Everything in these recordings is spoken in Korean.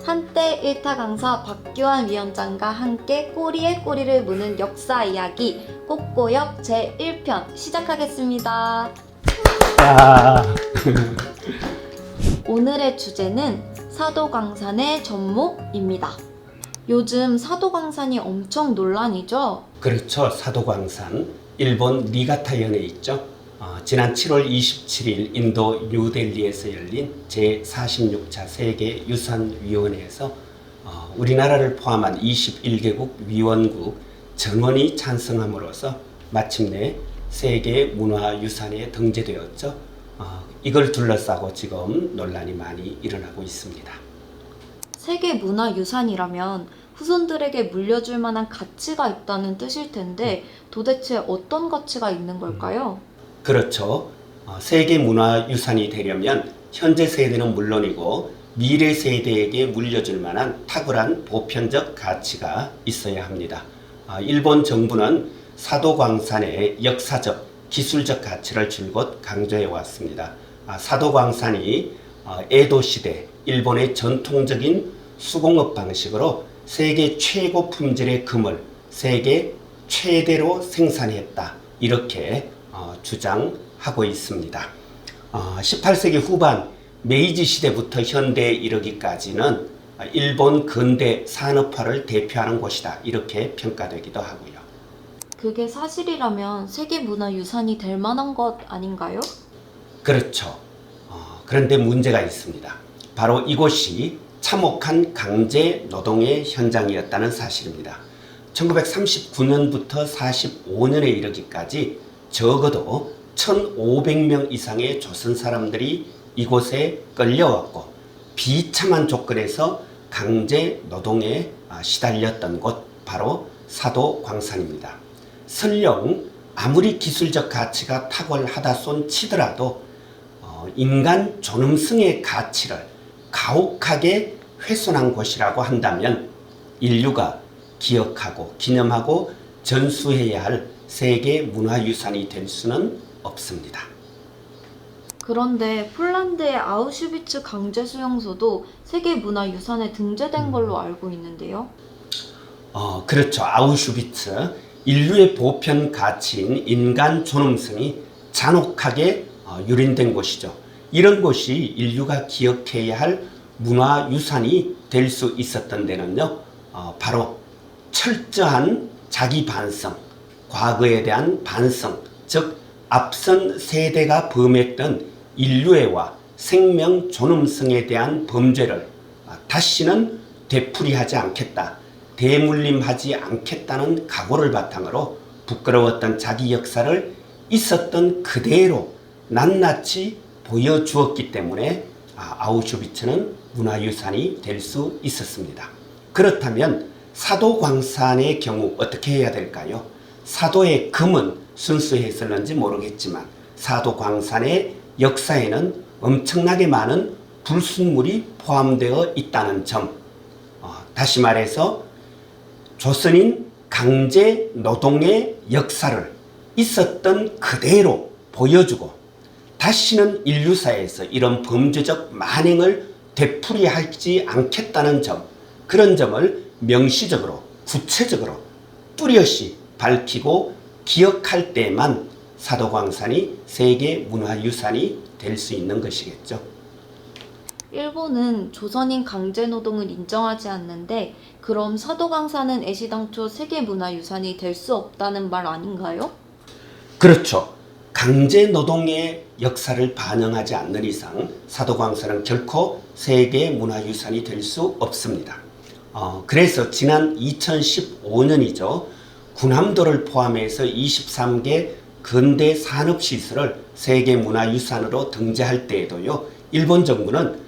한때 일타 강사 박규환 위원장과 함께 꼬리에 꼬리를 무는 역사 이야기 꽃고역 제1편 시작하겠습니다. 오늘의 주제는 사도광산의 전목입니다. 요즘 사도광산이 엄청 논란이죠? 그렇죠. 사도광산, 일본 니가타현에 있죠. 지난 7월 27일 인도 뉴델리에서 열린 제46차 세계유산위원회에서 우리나라를 포함한 21개국 위원국 전원이 찬성함으로써 마침내 세계문화유산에 등재되었죠. 이걸 둘러싸고 지금 논란이 많이 일어나고 있습니다. 세계문화유산이라면 후손들에게 물려줄 만한 가치가 있다는 뜻일 텐데 도대체 어떤 가치가 있는 걸까요? 그렇죠. 세계문화유산이 되려면 현재 세대는 물론이고 미래 세대에게 물려줄 만한 탁월한 보편적 가치가 있어야 합니다. 일본 정부는 사도광산의 역사적, 기술적 가치를 줄곧 강조해 왔습니다. 사도광산이 에도 시대 일본의 전통적인 수공업 방식으로 세계 최고 품질의 금을 세계 최대로 생산했다. 이렇게 주장하고 있습니다. 18세기 후반 메이지 시대부터 현대에 이르기까지는 일본 근대 산업화를 대표하는 곳이다. 이렇게 평가되기도 하고요. 그게 사실이라면 세계문화유산이 될 만한 것 아닌가요? 그렇죠. 그런데 문제가 있습니다. 바로 이곳이 참혹한 강제 노동의 현장이었다는 사실입니다. 1939년부터 45년에 이르기까지 적어도 1,500명 이상의 조선 사람들이 이곳에 끌려왔고 비참한 조건에서 강제 노동에 시달렸던 곳 바로 사도광산입니다. 설령 아무리 기술적 가치가 탁월하다 손 치더라도 인간 존엄성의 가치를 가혹하게 훼손한 곳이라고 한다면 인류가 기억하고 기념하고 전수해야 할 세계 문화유산이 될 수는 없습니다. 그런데 폴란드의 아우슈비츠 강제수용소도 세계문화유산에 등재된 걸로 알고 있는데요. 그렇죠. 아우슈비츠, 인류의 보편 가치인 인간 존엄성이 잔혹하게 유린된 곳이죠. 이런 곳이 인류가 기억해야 할 문화유산이 될 수 있었던 데는요, 바로 철저한 자기 반성, 과거에 대한 반성, 즉 앞선 세대가 범했던 인류애와 생명 존엄성에 대한 범죄를 다시는 되풀이하지 않겠다, 대물림하지 않겠다는 각오를 바탕으로 부끄러웠던 자기 역사를 있었던 그대로 낱낱이 보여주었기 때문에 아우슈비츠는 문화유산이 될 수 있었습니다. 그렇다면 사도광산의 경우 어떻게 해야 될까요? 사도의 금은 순수했었는지 모르겠지만 사도광산의 역사에는 엄청나게 많은 불순물이 포함되어 있다는 점, 다시 말해서 조선인 강제 노동의 역사를 있었던 그대로 보여주고 다시는 인류사에서 이런 범죄적 만행을 되풀이하지 않겠다는 점, 그런 점을 명시적으로 구체적으로 뚜렷이 밝히고 기억할 때만 사도광산이 세계문화유산이 될 수 있는 것이겠죠. 일본은 조선인 강제노동을 인정하지 않는데 그럼 사도광산은 애시당초 세계문화유산이 될 수 없다는 말 아닌가요? 그렇죠. 강제노동의 역사를 반영하지 않는 이상 사도광산은 결코 세계문화유산이 될 수 없습니다. 그래서 지난 2015년이죠. 군함도를 포함해서 23개 근대 산업시설을 세계문화유산으로 등재할 때에도요, 일본 정부는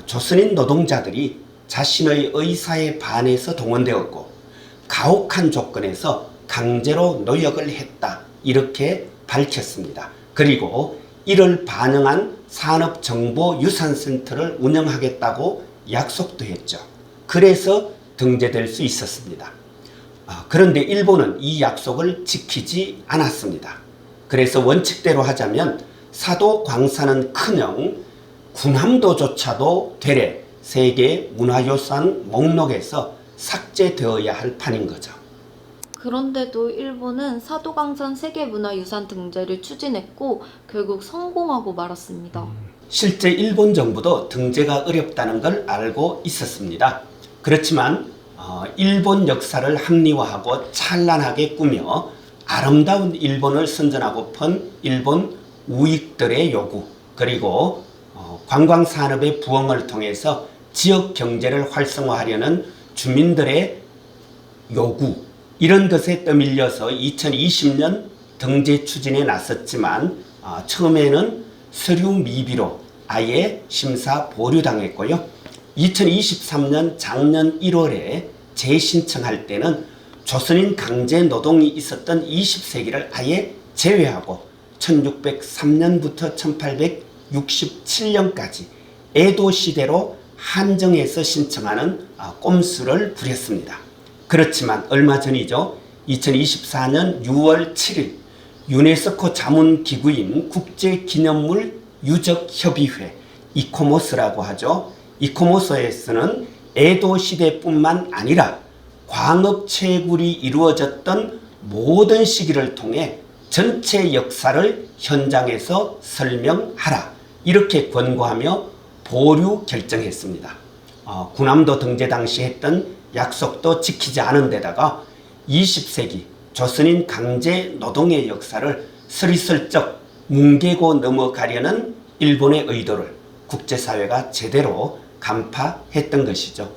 조선인 노동자들이 자신의 의사에 반해서 동원되었고 가혹한 조건에서 강제로 노역을 했다, 이렇게 밝혔습니다. 그리고 이를 반영한 산업정보유산센터를 운영하겠다고 약속도 했죠. 그래서 등재될 수 있었습니다. 그런데 일본은 이 약속을 지키지 않았습니다. 그래서 원칙대로 하자면 사도광산은커녕 군함도조차도 되레 세계 문화유산 목록에서 삭제되어야 할 판인 거죠. 그런데도 일본은 사도광산 세계문화유산 등재를 추진했고 결국 성공하고 말았습니다. 실제 일본 정부도 등재가 어렵다는 걸 알고 있었습니다. 그렇지만 일본 역사를 합리화하고 찬란하게 꾸며 아름다운 일본을 선전하고픈 일본 우익들의 요구, 그리고 관광산업의 부흥을 통해서 지역 경제를 활성화하려는 주민들의 요구, 이런 것에 떠밀려서 2020년 등재 추진에 나섰지만 처음에는 서류 미비로 아예 심사 보류당했고요. 2023년 작년 1월에 재신청할 때는 조선인 강제 노동이 있었던 20세기를 아예 제외하고 1603년부터 1867년까지 에도 시대로 한정해서 신청하는 꼼수를 부렸습니다. 그렇지만 얼마 전이죠. 2024년 6월 7일 유네스코 자문기구인 국제기념물 유적협의회 이코모스라고 하죠. 이코모스에서는 에도 시대뿐만 아니라 광업채굴이 이루어졌던 모든 시기를 통해 전체 역사를 현장에서 설명하라, 이렇게 권고하며 보류 결정했습니다. 군함도 등재 당시 했던 약속도 지키지 않은 데다가 20세기 조선인 강제 노동의 역사를 스리슬쩍 뭉개고 넘어가려는 일본의 의도를 국제사회가 제대로 간파했던 것이죠.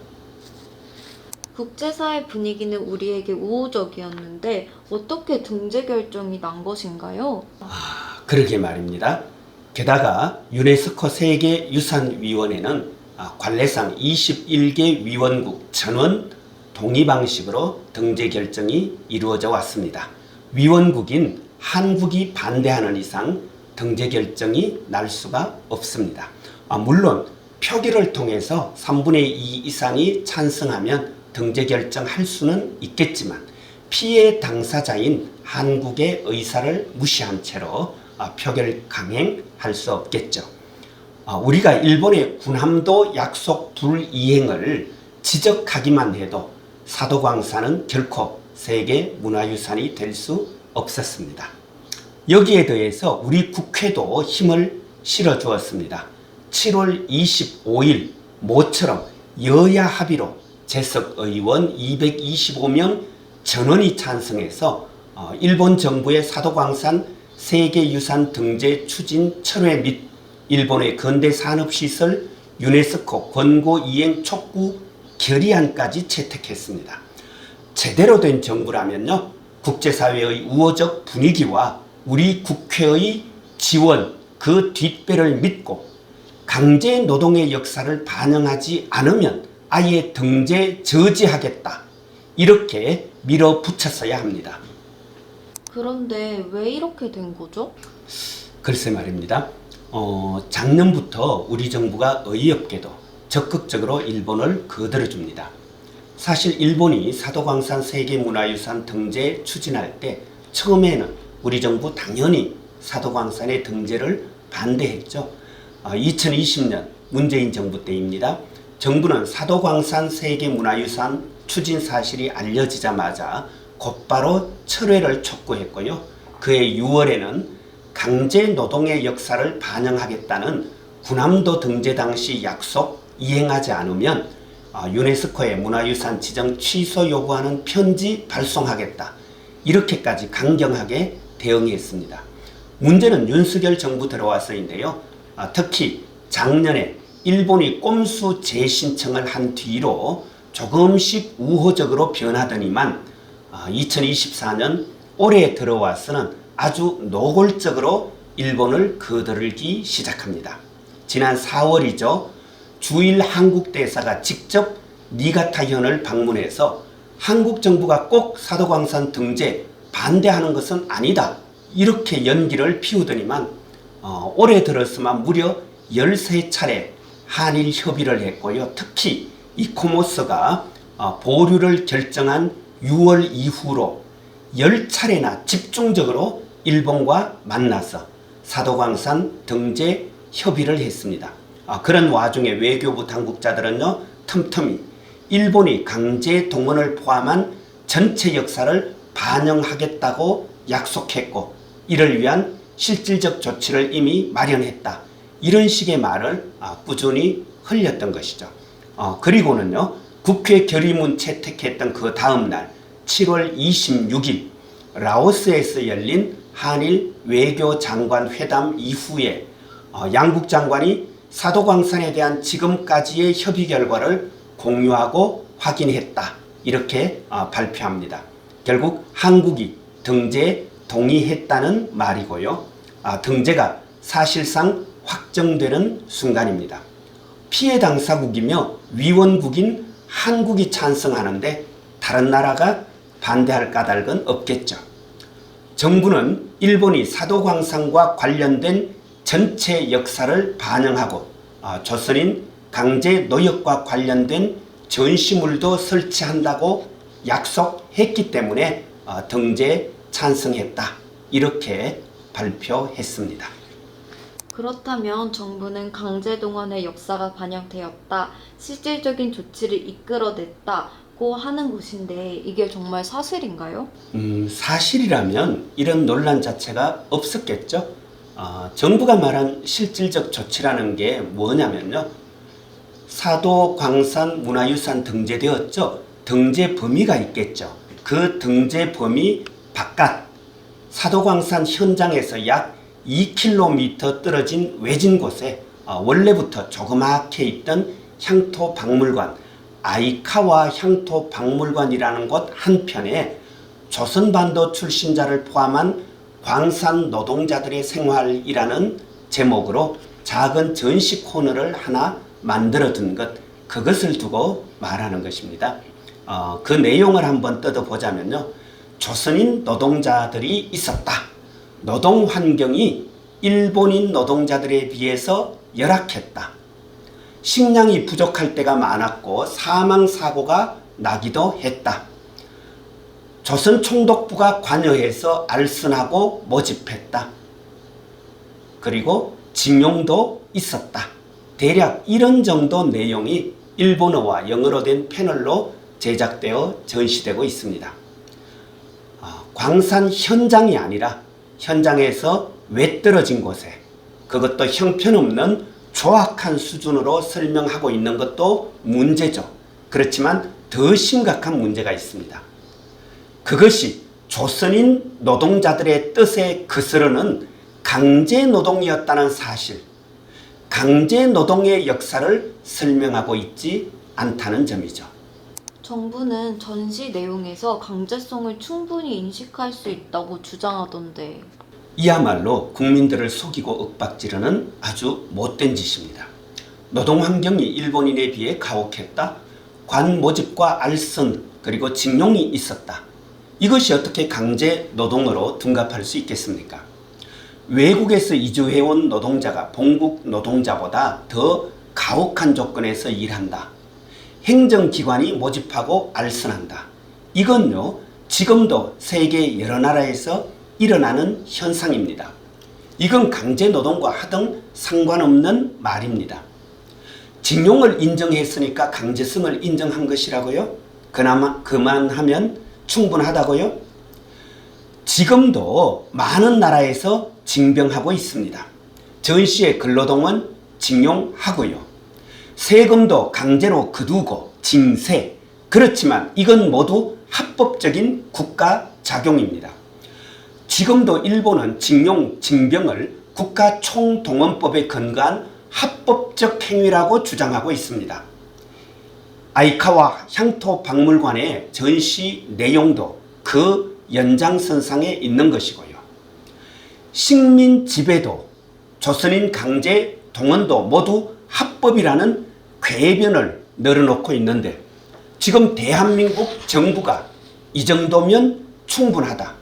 국제사회 분위기는 우리에게 우호적이었는데 어떻게 등재 결정이 난 것인가요? 그러게 말입니다. 게다가 유네스코 세계유산위원회는 관례상 21개 위원국 전원 동의 방식으로 등재 결정이 이루어져 왔습니다. 위원국인 한국이 반대하는 이상 등재 결정이 날 수가 없습니다. 물론 표결을 통해서 3분의 2 이상이 찬성하면 등재 결정할 수는 있겠지만 피해 당사자인 한국의 의사를 무시한 채로 표결 강행할 수 없겠죠. 우리가 일본의 군함도 약속 불이행을 지적하기만 해도 사도광산은 결코 세계문화유산이 될 수 없었습니다. 여기에 대해서 우리 국회도 힘을 실어주었습니다. 7월 25일 모처럼 여야 합의로 재석 의원 225명 전원이 찬성해서 일본 정부의 사도광산 세계유산 등재 추진 철회 및 일본의 근대산업시설 유네스코 권고 이행 촉구 결의안까지 채택했습니다. 제대로 된 정부라면요, 국제사회의 우호적 분위기와 우리 국회의 지원, 그 뒷배를 믿고 강제 노동의 역사를 반영하지 않으면 아예 등재 저지하겠다, 이렇게 밀어붙였어야 합니다. 그런데 왜 이렇게 된 거죠? 글쎄 말입니다. 작년부터 우리 정부가 어이없게도 적극적으로 일본을 거들어줍니다. 사실 일본이 사도광산 세계문화유산 등재 추진할 때 처음에는 우리 정부 당연히 사도광산의 등재를 반대했죠. 2020년 문재인 정부 때입니다. 정부는 사도광산 세계문화유산 추진 사실이 알려지자마자 곧바로 철회를 촉구했고요. 그해 6월에는 강제 노동의 역사를 반영하겠다는 군함도 등재 당시 약속 이행하지 않으면 유네스코의 문화유산 지정 취소 요구하는 편지 발송하겠다, 이렇게까지 강경하게 대응했습니다. 문제는 윤석열 정부 들어와서인데요. 특히 작년에 일본이 꼼수 재신청을 한 뒤로 조금씩 우호적으로 변하더니만 2024년 올해 들어와서는 아주 노골적으로 일본을 거들기 시작합니다. 지난 4월이죠. 주일 한국 대사가 직접 니가타현을 방문해서 한국 정부가 꼭 사도광산 등재 반대하는 것은 아니다, 이렇게 연기를 피우더니만 올해 들어서만 무려 13차례 한일 협의를 했고요. 특히 이코모스가 보류를 결정한 6월 이후로 10차례나 집중적으로 일본과 만나서 사도광산 등재 협의를 했습니다. 그런 와중에 외교부 당국자들은요, 틈틈이 일본이 강제 동원을 포함한 전체 역사를 반영하겠다고 약속했고 이를 위한 실질적 조치를 이미 마련했다. 이런 식의 말을 꾸준히 흘렸던 것이죠. 그리고는요, 국회 결의문 채택했던 그 다음 날 7월 26일 라오스에서 열린 한일 외교장관 회담 이후에 양국 장관이 사도광산에 대한 지금까지의 협의 결과를 공유하고 확인했다. 이렇게 발표합니다. 결국 한국이 등재에 동의했다는 말이고요. 등재가 사실상 확정되는 순간입니다. 피해 당사국이며 위원국인 한국이 찬성하는데 다른 나라가 반대할 까닭은 없겠죠. 정부는 일본이 사도광산과 관련된 전체 역사를 반영하고 조선인 강제 노역과 관련된 전시물도 설치한다고 약속했기 때문에 등재에 찬성했다. 이렇게 발표했습니다. 그렇다면 정부는 강제동원의 역사가 반영되었다, 실질적인 조치를 이끌어냈다고 하는 것인데 이게 정말 사실인가요? 사실이라면 이런 논란 자체가 없었겠죠. 정부가 말한 실질적 조치라는 게 뭐냐면요. 사도광산 문화유산 등재되었죠. 등재 범위가 있겠죠. 그 등재 범위 바깥 사도광산 현장에서 약 2km 떨어진 외진 곳에 원래부터 조그맣게 있던 향토박물관, 아이카와 향토박물관이라는 곳 한편에 조선반도 출신자를 포함한 광산 노동자들의 생활이라는 제목으로 작은 전시 코너를 하나 만들어둔 것, 그것을 두고 말하는 것입니다. 그 내용을 한번 뜯어보자면요. 조선인 노동자들이 있었다. 노동 환경이 일본인 노동자들에 비해서 열악했다. 식량이 부족할 때가 많았고 사망사고가 나기도 했다. 조선 총독부가 관여해서 알선하고 모집했다. 그리고 징용도 있었다. 대략 이런 정도 내용이 일본어와 영어로 된 패널로 제작되어 전시되고 있습니다. 광산 현장이 아니라 현장에서 외떨어진 곳에, 그것도 형편없는 조악한 수준으로 설명하고 있는 것도 문제죠. 그렇지만 더 심각한 문제가 있습니다. 그것이 조선인 노동자들의 뜻에 거스르는 강제 노동이었다는 사실, 강제 노동의 역사를 설명하고 있지 않다는 점이죠. 정부는 전시 내용에서 강제성을 충분히 인식할 수 있다고 주장하던데. 이야말로 국민들을 속이고 윽박지르는 아주 못된 짓입니다. 노동 환경이 일본인에 비해 가혹했다. 관 모집과 알선 그리고 징용이 있었다. 이것이 어떻게 강제 노동으로 둔갑할 수 있겠습니까? 외국에서 이주해온 노동자가 본국 노동자보다 더 가혹한 조건에서 일한다. 행정기관이 모집하고 알선한다. 이건요, 지금도 세계 여러 나라에서 일어나는 현상입니다. 이건 강제노동과 하등 상관없는 말입니다. 징용을 인정했으니까 강제성을 인정한 것이라고요? 그나마 그만하면 충분하다고요? 지금도 많은 나라에서 징병하고 있습니다. 전시의 근로동원 징용하고요. 세금도 강제로 거두고 징세. 그렇지만 이건 모두 합법적인 국가 작용입니다. 지금도 일본은 징용, 징병을 국가총동원법에 근거한 합법적 행위라고 주장하고 있습니다. 아이카와 향토박물관의 전시 내용도 그 연장선상에 있는 것이고요. 식민 지배도 조선인 강제 동원도 모두 합법이라는 궤변을 늘어놓고 있는데 지금 대한민국 정부가 이 정도면 충분하다.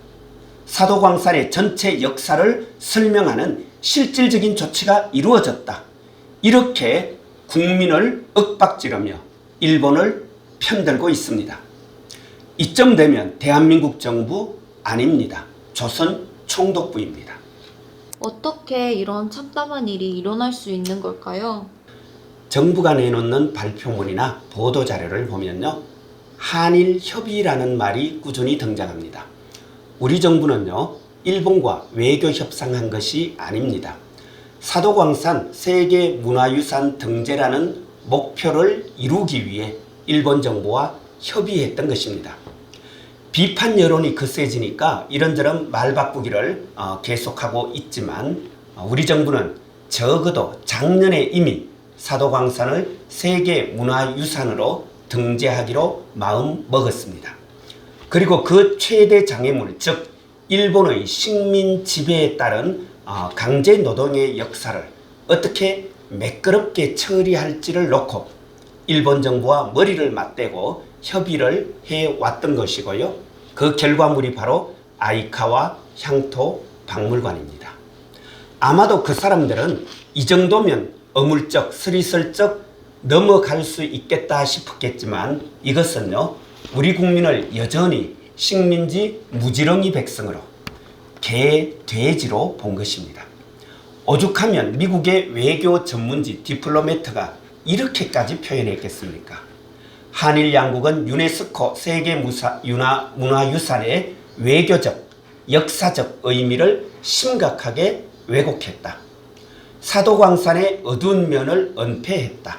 사도광산의 전체 역사를 설명하는 실질적인 조치가 이루어졌다. 이렇게 국민을 윽박지르며 일본을 편들고 있습니다. 이쯤 되면 대한민국 정부 아닙니다. 조선 총독부입니다. 어떻게 이런 참담한 일이 일어날 수 있는 걸까요? 정부가 내놓는 발표문이나 보도자료를 보면요, 한일 협의라는 말이 꾸준히 등장합니다. 우리 정부는요, 일본과 외교 협상한 것이 아닙니다. 사도광산 세계문화유산 등재라는 목표를 이루기 위해 일본 정부와 협의했던 것입니다. 비판 여론이 거세지니까 이런저런 말 바꾸기를 계속하고 있지만 우리 정부는 적어도 작년에 이미 사도광산을 세계문화유산으로 등재하기로 마음 먹었습니다. 그리고 그 최대 장애물, 즉 일본의 식민 지배에 따른 강제 노동의 역사를 어떻게 매끄럽게 처리할지를 놓고 일본 정부와 머리를 맞대고 협의를 해왔던 것이고요. 그 결과물이 바로 아이카와 향토 박물관입니다. 아마도 그 사람들은 이 정도면 어물쩍 스리슬쩍 넘어갈 수 있겠다 싶었겠지만 이것은요, 우리 국민을 여전히 식민지 무지렁이 백성으로 개, 돼지로 본 것입니다. 오죽하면 미국의 외교 전문지 디플로매트가 이렇게까지 표현했겠습니까? 한일 양국은 유네스코 세계문화유산의 외교적, 역사적 의미를 심각하게 왜곡했다. 사도광산의 어두운 면을 은폐했다.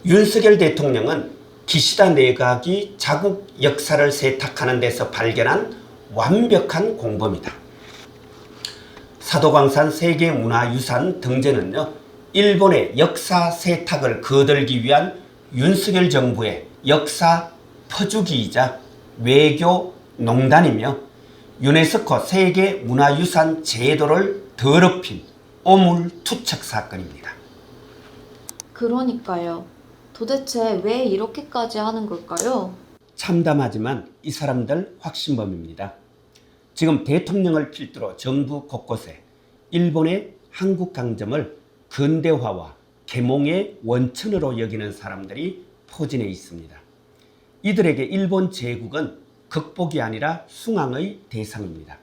윤석열 대통령은 기시다 내각이 자국 역사를 세탁하는 데서 발견한 완벽한 공범이다. 사도광산 세계문화유산 등재는요, 일본의 역사 세탁을 거들기 위한 윤석열 정부의 역사 퍼주기이자 외교 농단이며 유네스코 세계문화유산 제도를 더럽힌 오물투척 사건입니다. 그러니까요. 도대체 왜 이렇게까지 하는 걸까요? 참담하지만 이 사람들 확신범입니다. 지금 대통령을 필두로 정부 곳곳에 일본의 한국 강점을 근대화와 계몽의 원천으로 여기는 사람들이 포진해 있습니다. 이들에게 일본 제국은 극복이 아니라 숭앙의 대상입니다.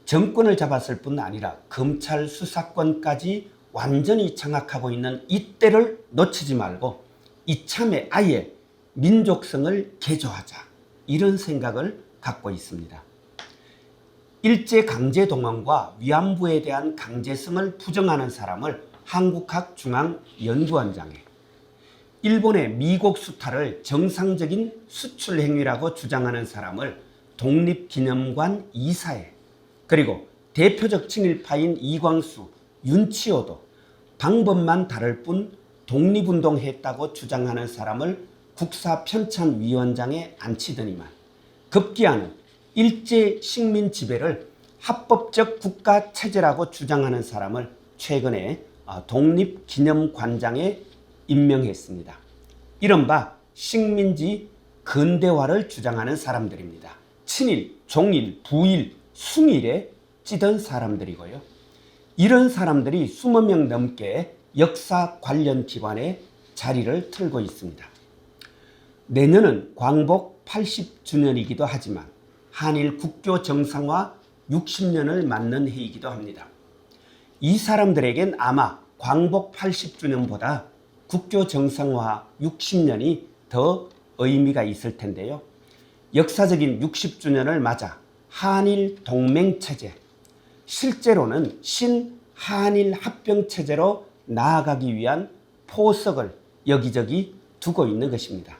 정권을 잡았을 뿐 아니라 검찰 수사권까지 완전히 장악하고 있는 이때를 놓치지 말고 이참에 아예 민족성을 개조하자, 이런 생각을 갖고 있습니다. 일제강제동원과 위안부에 대한 강제성을 부정하는 사람을 한국학중앙연구원장에, 일본의 미국 수탈을 정상적인 수출 행위라고 주장하는 사람을 독립기념관 이사에, 그리고 대표적 친일파인 이광수, 윤치호도 방법만 다를 뿐 독립운동했다고 주장하는 사람을 국사편찬위원장에 앉히더니만 급기야는 일제 식민 지배를 합법적 국가체제라고 주장하는 사람을 최근에 독립기념관장에 임명했습니다. 이른바 식민지 근대화를 주장하는 사람들입니다. 친일, 종일, 부일, 숭일에 찌든 사람들이고요. 이런 사람들이 20명 넘게 역사 관련 기관에 자리를 틀고 있습니다. 내년은 광복 80주년이기도 하지만 한일 국교 정상화 60년을 맞는 해이기도 합니다. 이 사람들에겐 아마 광복 80주년보다 국교 정상화 60년이 더 의미가 있을 텐데요. 역사적인 60주년을 맞아 한일 동맹체제, 실제로는 신한일 합병체제로 나아가기 위한 포석을 여기저기 두고 있는 것입니다.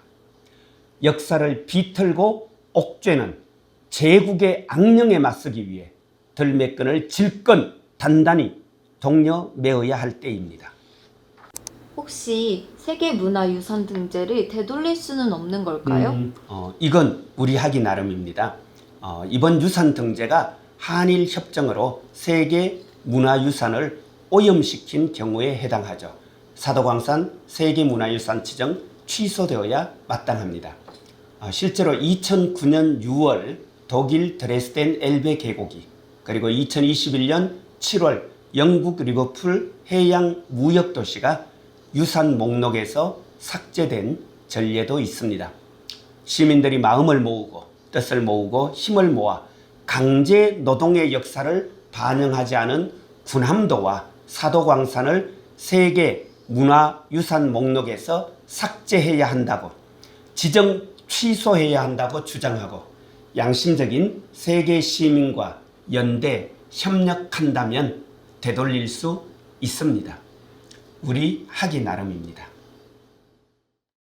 역사를 비틀고 옥죄는 제국의 악령에 맞서기 위해 들매끈을 질끈 단단히 동여 매어야 할 때입니다. 혹시 세계문화유산 등재를 되돌릴 수는 없는 걸까요? 이건 우리 하기 나름입니다. 이번 유산 등재가 한일 협정으로 세계문화유산을 오염시킨 경우에 해당하죠. 사도광산 세계문화유산 지정 취소되어야 마땅합니다. 실제로 2009년 6월 독일 드레스덴 엘베 계곡이, 그리고 2021년 7월 영국 리버풀 해양 무역도시가 유산 목록에서 삭제된 전례도 있습니다. 시민들이 마음을 모으고 뜻을 모으고 힘을 모아 강제 노동의 역사를 반영하지 않은 군함도와 사도광산을 세계 문화유산 목록에서 삭제해야 한다고, 지정 취소해야 한다고 주장하고 양심적인 세계 시민과 연대 협력한다면 되돌릴 수 있습니다. 우리 하기 나름입니다.